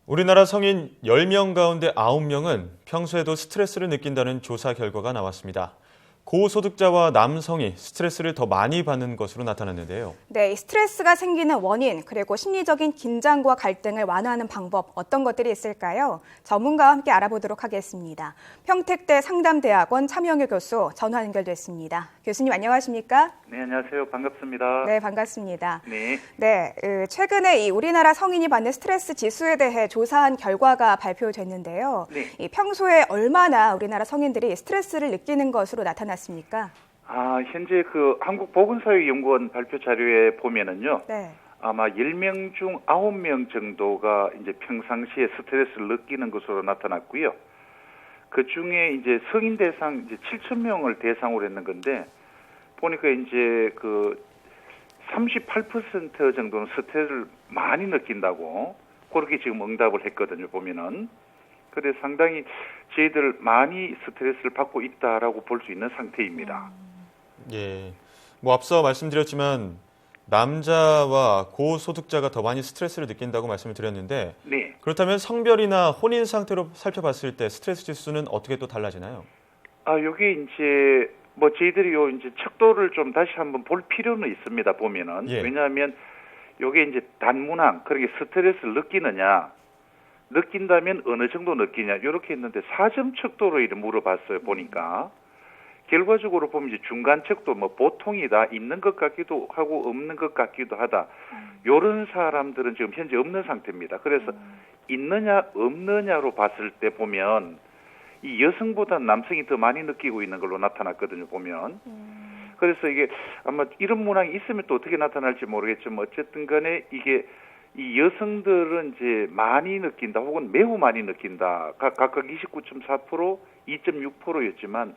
우리나라 성인 10명 가운데 9명은 평소에도 스트레스를 느낀다는 조사 결과가 나왔습니다. 고소득자와 남성이 스트레스를 더 많이 받는 것으로 나타났는데요. 네, 이 스트레스가 생기는 원인, 그리고 심리적인 긴장과 갈등을 완화하는 방법, 어떤 것들이 있을까요? 전문가와 함께 알아보도록 하겠습니다. 평택대 상담대학원 차명효 교수 전화 연결됐습니다. 교수님 안녕하십니까? 네, 안녕하세요. 반갑습니다. 네, 반갑습니다. 네. 네, 최근에 이 우리나라 성인이 받는 스트레스 지수에 대해 조사한 결과가 발표됐는데요. 네. 이 평소에 얼마나 우리나라 성인들이 스트레스를 느끼는 것으로 나타났습니까? 현재 한국보건사회연구원 발표 자료에 보면은요. 네. 아마 10명 중 9명 정도가 이제 평상시에 스트레스를 느끼는 것으로 나타났고요. 그 중에 이제 성인 대상 이제 7,000명을 대상으로 했는 건데 보니까 이제 38% 정도는 스트레스를 많이 느낀다고 그렇게 지금 응답을 했거든요, 보면은. 그래서 상당히 저희들 많이 스트레스를 받고 있다라고 볼 수 있는 상태입니다. 예, 앞서 말씀드렸지만 남자와 고소득자가 더 많이 스트레스를 느낀다고 말씀을 드렸는데 네. 그렇다면 성별이나 혼인 상태로 살펴봤을 때 스트레스 지수는 어떻게 또 달라지나요? 요게 이제 저희들이 이제 척도를 좀 다시 한번 볼 필요는 있습니다. 보면은. 예. 왜냐하면 요게 이제 단문항, 그렇게 스트레스를 느낀다면 어느 정도 느끼냐 이렇게 했는데 4점 척도로 이렇게 물어봤어요. 보니까 결과적으로 보면 이제 중간 척도 보통이다, 있는 것 같기도 하고 없는 것 같기도 하다. 이런 사람들은 지금 현재 없는 상태입니다. 그래서 있느냐 없느냐로 봤을 때 보면 이 여성보다 남성이 더 많이 느끼고 있는 걸로 나타났거든요. 보면. 그래서 이게 아마 이런 문항이 있으면 또 어떻게 나타날지 모르겠지만 어쨌든 간에 이게 이 여성들은 이제 많이 느낀다 혹은 매우 많이 느낀다. 각각 29.4%, 2.6%였지만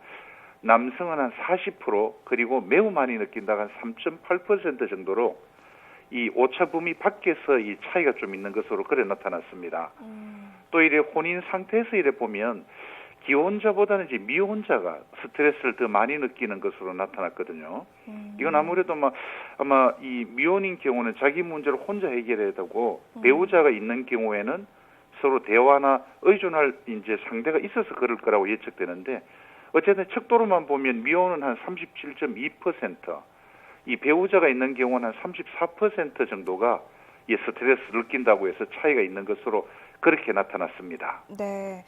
남성은 한 40% 그리고 매우 많이 느낀다가 한 3.8% 정도로 이 오차 범위 밖에서 이 차이가 좀 있는 것으로 그래 나타났습니다. 또 이래 혼인 상태에서 이래 보면 기혼자보다는 이제 미혼자가 스트레스를 더 많이 느끼는 것으로 나타났거든요. 이건 아무래도 아마 이 미혼인 경우는 자기 문제를 혼자 해결해야 되고 배우자가 있는 경우에는 서로 대화나 의존할 이제 상대가 있어서 그럴 거라고 예측되는데 어쨌든 척도로만 보면 미혼은 한 37.2%, 이 배우자가 있는 경우는 한 34% 정도가 이 스트레스를 느낀다고 해서 차이가 있는 것으로 그렇게 나타났습니다. 네,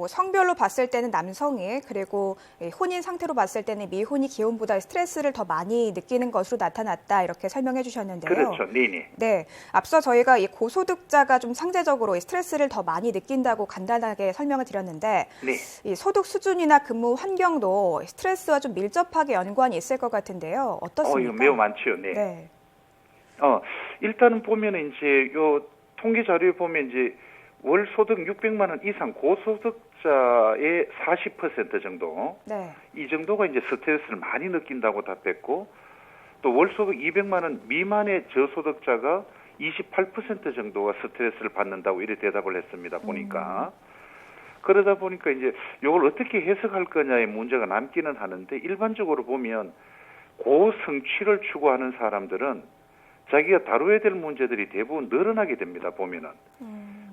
성별로 봤을 때는 남성이, 그리고 혼인 상태로 봤을 때는 미혼이 기혼보다 스트레스를 더 많이 느끼는 것으로 나타났다, 이렇게 설명해 주셨는데요. 그렇죠. 네네. 네, 앞서 저희가 이 고소득자가 좀 상대적으로 이 스트레스를 더 많이 느낀다고 간단하게 설명을 드렸는데, 네. 이 소득 수준이나 근무 환경도 스트레스와 좀 밀접하게 연관이 있을 것 같은데요. 어떻습니까? 매우 많죠. 네. 네. 일단은 보면은 이제 요 통계 자료에 보면 이제 월 소득 600만 원 이상 고소득자의 40% 정도, 네. 이 정도가 이제 스트레스를 많이 느낀다고 답했고, 또 월 소득 200만 원 미만의 저소득자가 28% 정도가 스트레스를 받는다고 이렇게 대답을 했습니다. 보니까. 그러다 보니까 이제 이걸 어떻게 해석할 거냐의 문제가 남기는 하는데, 일반적으로 보면 고성취를 추구하는 사람들은 자기가 다뤄야 될 문제들이 대부분 늘어나게 됩니다. 보면은.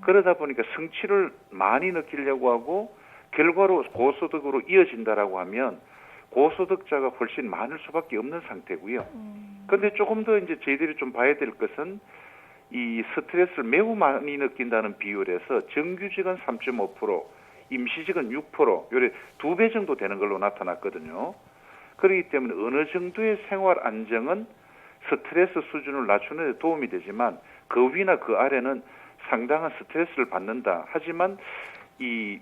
그러다 보니까 성취를 많이 느끼려고 하고 결과로 고소득으로 이어진다라고 하면 고소득자가 훨씬 많을 수밖에 없는 상태고요. 그런데 조금 더 이제 저희들이 좀 봐야 될 것은 이 스트레스를 매우 많이 느낀다는 비율에서 정규직은 3.5%, 임시직은 6%, 요래 2배 정도 되는 걸로 나타났거든요. 그렇기 때문에 어느 정도의 생활 안정은 스트레스 수준을 낮추는 데 도움이 되지만 그 위나 그 아래는 상당한 스트레스를 받는다. 하지만 이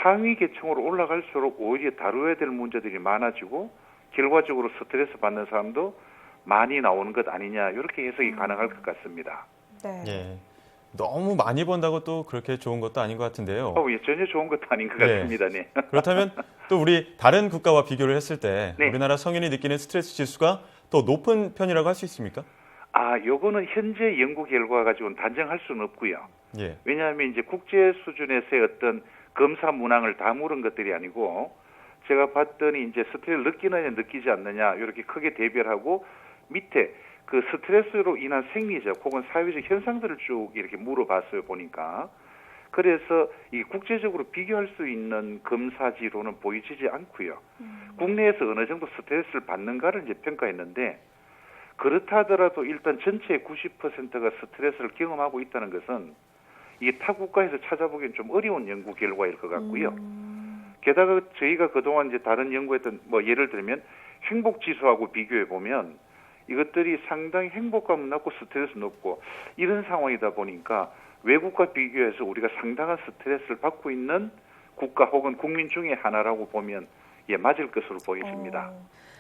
상위 계층으로 올라갈수록 오히려 다루어야 될 문제들이 많아지고 결과적으로 스트레스 받는 사람도 많이 나오는 것 아니냐, 이렇게 해석이 가능할 것 같습니다. 네. 예, 너무 많이 번다고 또 그렇게 좋은 것도 아닌 것 같은데요. 전혀 좋은 것도 아닌 것 같습니다. 네. 그렇다면 또 우리 다른 국가와 비교를 했을 때 네. 우리나라 성인이 느끼는 스트레스 지수가 더 높은 편이라고 할 수 있습니까? 요거는 현재 연구 결과 가지고는 단정할 수는 없고요. 예. 왜냐하면 이제 국제 수준에서의 어떤 검사 문항을 다 물은 것들이 아니고 제가 봤더니 이제 스트레스를 느끼느냐 느끼지 않느냐 이렇게 크게 대별하고 밑에 그 스트레스로 인한 생리적 혹은 사회적 현상들을 쭉 이렇게 물어봤어요. 보니까 그래서 이 국제적으로 비교할 수 있는 검사지로는 보이지 않고요. 국내에서 어느 정도 스트레스를 받는가를 이제 평가했는데 그렇다 하더라도 일단 전체의 90%가 스트레스를 경험하고 있다는 것은 이게 타 국가에서 찾아보기엔 좀 어려운 연구 결과일 것 같고요. 게다가 저희가 그동안 이제 다른 연구했던 뭐 예를 들면 행복 지수하고 비교해 보면 이것들이 상당히 행복감은 낮고 스트레스 높고 이런 상황이다 보니까 외국과 비교해서 우리가 상당한 스트레스를 받고 있는 국가 혹은 국민 중에 하나라고 보면 맞을 것으로 보입니다.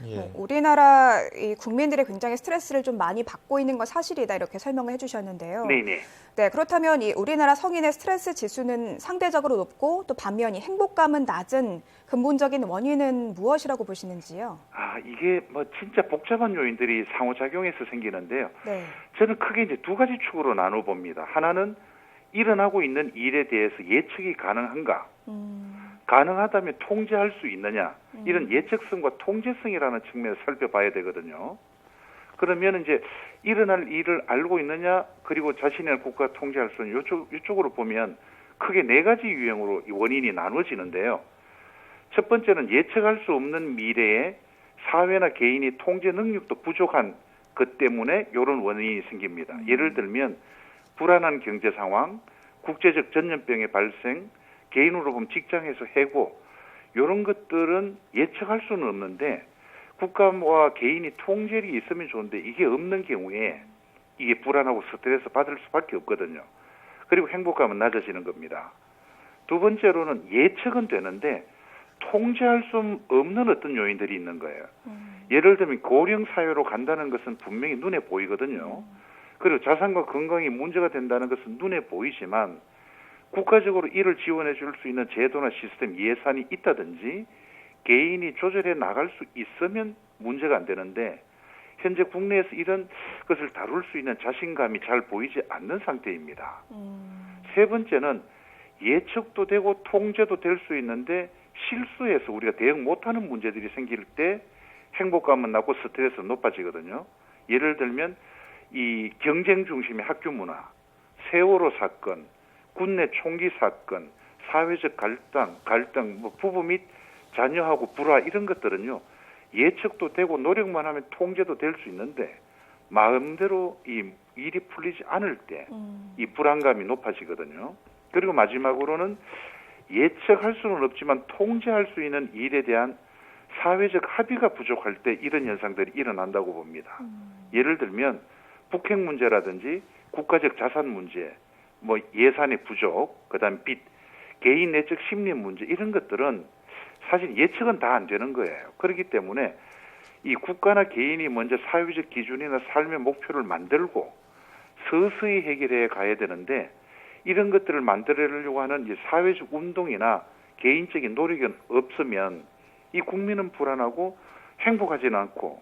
예. 우리나라 이 국민들이 굉장히 스트레스를 좀 많이 받고 있는 건 사실이다 이렇게 설명을 해주셨는데요. 네네. 네, 그렇다면 이 우리나라 성인의 스트레스 지수는 상대적으로 높고 또 반면이 행복감은 낮은 근본적인 원인은 무엇이라고 보시는지요? 이게 뭐 진짜 복잡한 요인들이 상호작용해서 생기는데요. 네. 저는 크게 이제 두 가지 축으로 나눠 봅니다. 하나는 일어나고 있는 일에 대해서 예측이 가능한가? 가능하다면 통제할 수 있느냐? 이런 예측성과 통제성이라는 측면에서 살펴봐야 되거든요. 그러면 이제 일어날 일을 알고 있느냐, 그리고 자신의 국가가 통제할 수 있는 이쪽으로 보면 크게 네 가지 유형으로 원인이 나눠지는데요. 첫 번째는 예측할 수 없는 미래에 사회나 개인이 통제 능력도 부족한 것 때문에 이런 원인이 생깁니다. 예를 들면 불안한 경제 상황, 국제적 전염병의 발생, 개인으로 보면 직장에서 해고, 이런 것들은 예측할 수는 없는데 국가와 개인이 통제력이 있으면 좋은데 이게 없는 경우에 이게 불안하고 스트레스 받을 수밖에 없거든요. 그리고 행복감은 낮아지는 겁니다. 두 번째로는 예측은 되는데 통제할 수 없는 어떤 요인들이 있는 거예요. 예를 들면 고령 사회로 간다는 것은 분명히 눈에 보이거든요. 그리고 자산과 건강이 문제가 된다는 것은 눈에 보이지만 국가적으로 이를 지원해 줄 수 있는 제도나 시스템, 예산이 있다든지 개인이 조절해 나갈 수 있으면 문제가 안 되는데 현재 국내에서 이런 것을 다룰 수 있는 자신감이 잘 보이지 않는 상태입니다. 세 번째는 예측도 되고 통제도 될 수 있는데 실수해서 우리가 대응 못하는 문제들이 생길 때 행복감은 낮고 스트레스는 높아지거든요. 예를 들면 이 경쟁 중심의 학교 문화, 세월호 사건, 군내 총기 사건, 사회적 갈등, 뭐 부부 및 자녀하고 불화 이런 것들은요. 예측도 되고 노력만 하면 통제도 될 수 있는데 마음대로 이 일이 풀리지 않을 때 이 불안감이 높아지거든요. 그리고 마지막으로는 예측할 수는 없지만 통제할 수 있는 일에 대한 사회적 합의가 부족할 때 이런 현상들이 일어난다고 봅니다. 예를 들면 북핵 문제라든지 국가적 자산 문제, 뭐 예산의 부족, 그다음 빚, 개인 내적 심리 문제 이런 것들은 사실 예측은 다 안 되는 거예요. 그렇기 때문에 이 국가나 개인이 먼저 사회적 기준이나 삶의 목표를 만들고 서서히 해결해 가야 되는데 이런 것들을 만들려고 하는 이제 사회적 운동이나 개인적인 노력이 없으면 이 국민은 불안하고 행복하지는 않고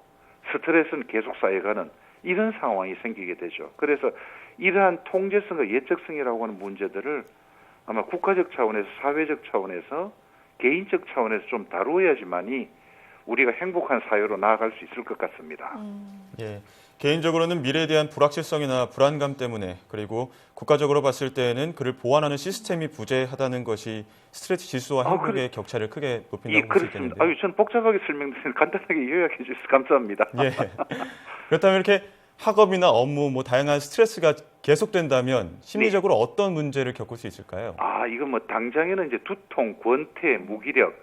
스트레스는 계속 쌓여가는 이런 상황이 생기게 되죠. 그래서 이러한 통제성과 예측성이라고 하는 문제들을 아마 국가적 차원에서 사회적 차원에서 개인적 차원에서 좀 다루어야지만이 우리가 행복한 사회로 나아갈 수 있을 것 같습니다. 예. 개인적으로는 미래에 대한 불확실성이나 불안감 때문에 그리고 국가적으로 봤을 때에는 그를 보완하는 시스템이 부재하다는 것이 스트레스 지수와 행복의 격차를 크게 높인다고 볼 수 있겠는데요. 전 복잡하게 설명드리는 간단하게 요약해 주셔서 감사합니다. 예. 그렇다면 이렇게 학업이나 업무, 다양한 스트레스가 계속된다면 심리적으로 어떤 문제를 겪을 수 있을까요? 이건 뭐 당장에는 이제 두통, 권태, 무기력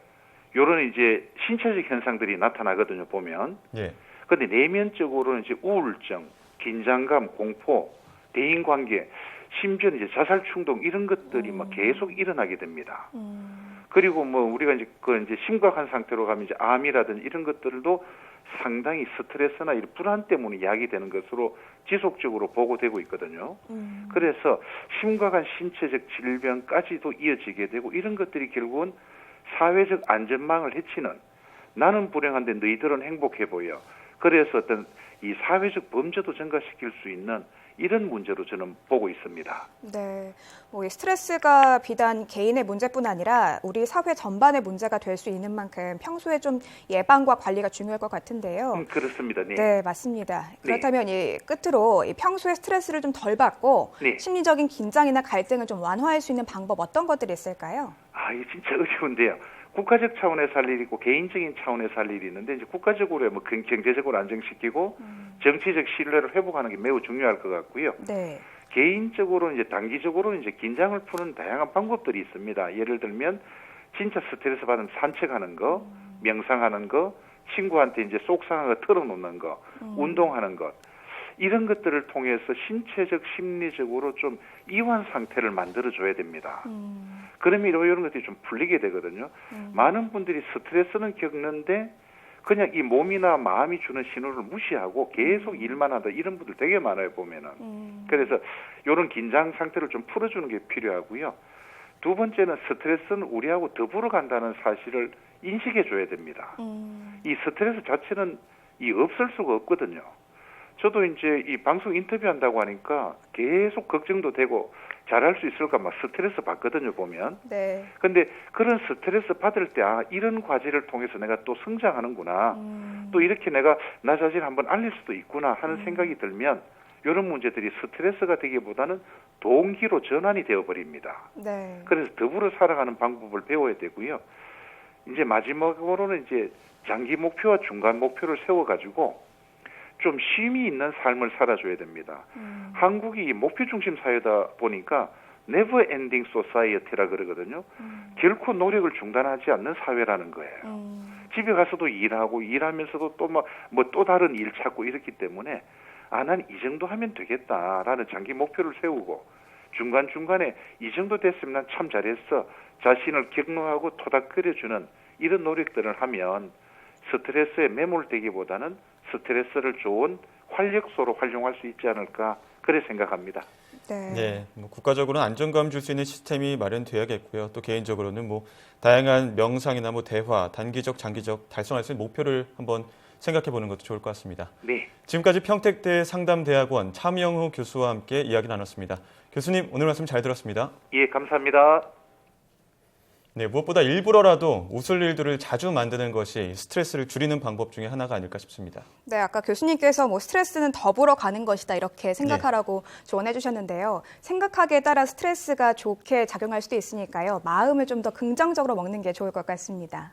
이런 이제 신체적 현상들이 나타나거든요. 보면. 예. 근데 내면적으로는 이제 우울증, 긴장감, 공포, 대인관계, 심지어 이제 자살 충동 이런 것들이 막 계속 일어나게 됩니다. 그리고 뭐 우리가 이제 심각한 상태로 가면 이제 암이라든지 이런 것들도 상당히 스트레스나 이런 불안 때문에 야기되는 것으로 지속적으로 보고되고 있거든요. 그래서 심각한 신체적 질병까지도 이어지게 되고 이런 것들이 결국은 사회적 안전망을 해치는 나는 불행한데 너희들은 행복해 보여. 그래서 어떤 이 사회적 범죄도 증가시킬 수 있는 이런 문제로 저는 보고 있습니다. 네, 뭐 이 스트레스가 비단 개인의 문제뿐 아니라 우리 사회 전반의 문제가 될 수 있는 만큼 평소에 좀 예방과 관리가 중요할 것 같은데요. 그렇습니다. 네. 네, 맞습니다. 그렇다면 이 끝으로 이 평소에 스트레스를 좀 덜 받고 네. 심리적인 긴장이나 갈등을 좀 완화할 수 있는 방법 어떤 것들이 있을까요? 이게 진짜 어려운데요. 국가적 차원에서 할 일이 있고 개인적인 차원에서 할 일이 있는데 이제 국가적으로 뭐 경제적으로 안정시키고 정치적 신뢰를 회복하는 게 매우 중요할 것 같고요. 네. 개인적으로 이제 단기적으로 이제 긴장을 푸는 다양한 방법들이 있습니다. 예를 들면 진짜 스트레스 받으면 산책하는 거, 명상하는 거, 친구한테 이제 속상한 거 털어놓는 거, 운동하는 것. 이런 것들을 통해서 신체적, 심리적으로 좀 이완 상태를 만들어줘야 됩니다. 그러면 이런 것들이 좀 풀리게 되거든요. 많은 분들이 스트레스는 겪는데 그냥 이 몸이나 마음이 주는 신호를 무시하고 계속 일만 한다 이런 분들 되게 많아요 보면은. 그래서 이런 긴장 상태를 좀 풀어주는 게 필요하고요. 두 번째는 스트레스는 우리하고 더불어 간다는 사실을 인식해 줘야 됩니다. 이 스트레스 자체는 없을 수가 없거든요. 저도 이제 이 방송 인터뷰한다고 하니까 계속 걱정도 되고 잘할 수 있을까 막 스트레스 받거든요 보면. 네. 근데 그런 스트레스 받을 때 이런 과제를 통해서 내가 또 성장하는구나. 또 이렇게 내가 나 자신을 한번 알릴 수도 있구나 하는 생각이 들면 이런 문제들이 스트레스가 되기보다는 동기로 전환이 되어버립니다. 네. 그래서 더불어 살아가는 방법을 배워야 되고요. 이제 마지막으로는 이제 장기 목표와 중간 목표를 세워가지고 좀 쉼이 있는 삶을 살아줘야 됩니다. 한국이 목표 중심 사회다 보니까 never ending society라 그러거든요. 결코 노력을 중단하지 않는 사회라는 거예요. 집에 가서도 일하고 일하면서도 또 또 다른 일 찾고 이렇기 때문에 난 이 정도 하면 되겠다라는 장기 목표를 세우고 중간중간에 이 정도 됐으면 난 참 잘했어. 자신을 격려하고 토닥거려주는 이런 노력들을 하면 스트레스에 매몰되기보다는 스트레스를 좋은 활력소로 활용할 수 있지 않을까 그래 생각합니다. 네. 네, 뭐 국가적으로는 안정감 줄 수 있는 시스템이 마련돼야겠고요. 또 개인적으로는 뭐 다양한 명상이나 뭐 대화, 단기적, 장기적 달성할 수 있는 목표를 한번 생각해 보는 것도 좋을 것 같습니다. 네. 지금까지 평택대 상담대학원 차명후 교수와 함께 이야기 나눴습니다. 교수님, 오늘 말씀 잘 들었습니다. 예, 감사합니다. 네, 무엇보다 일부러라도 웃을 일들을 자주 만드는 것이 스트레스를 줄이는 방법 중에 하나가 아닐까 싶습니다. 네, 아까 교수님께서 뭐 스트레스는 더불어 가는 것이다 이렇게 생각하라고 조언해 주셨는데요. 생각하기에 따라 스트레스가 좋게 작용할 수도 있으니까요. 마음을 좀 더 긍정적으로 먹는 게 좋을 것 같습니다.